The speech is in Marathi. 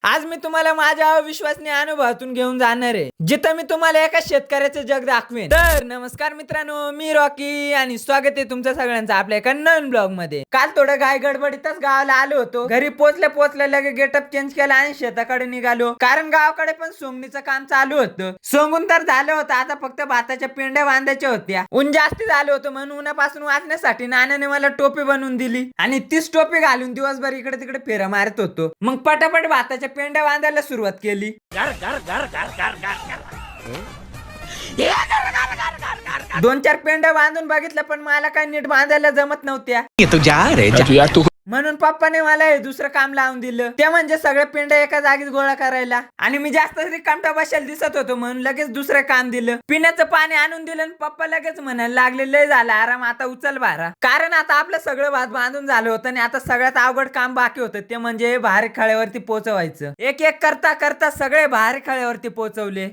आज मी तुम्हाला माझ्या अविश्वसनीय अनुभवातून घेऊन जाणार आहे, जिथं मी तुम्हाला एका शेतकऱ्याचं जग दाखवेन. तर नमस्कार मित्रांनो, मी रॉकी आणि स्वागत आहे तुमचं सगळ्यांचं आपल्या एका नवीन ब्लॉग मध्ये. काल थोडं घाई गडबडीतच गावाला आलो होतो. घरी पोचल्या लगे गेटअप चेंज केला आणि शेताकडे निघालो, कारण गावाकडे पण सोंगणीचं काम चालू होतं. सोंगून तर झालं होतं, आता फक्त भाताच्या पेंड्या बांधायच्या होत्या. ऊन जास्ती झालं होतं म्हणून उन्हापासून वाचण्यासाठी नानाने मला टोपी बनवून दिली आणि तीच टोपी घालून दिवसभर इकडे तिकडे फेरा मारत होतो. मग पटापट भाताच्या पेंड्या बांधायला सुरुवात केली. दोन चार पेंड्या बांधून बघितल्या, पण मला काही नीट बांधायला जमत नव्हत्या. म्हणून पप्पाने मला हे दुसरं काम लावून दिलं, ते म्हणजे सगळे पेंड्या एका जागीच गोळा करायला. आणि मी जास्त रिकामटा बसायला दिसत होतो म्हणून लगेच दुसरं काम दिलं. पिण्याचं पाणी आणून दिलं आणि पप्पा लगेच म्हणायला लागले, लय झालं आराम, आता उचल भारा. कारण आता आपलं सगळं भात बांधून झालं होतं आणि आता सगळ्यात अवघड काम बाकी होतं, ते म्हणजे भारी खळ्यावरती पोहोचवायचं. एक एक करता करता सगळे भारी खळ्यावरती पोहोचवले.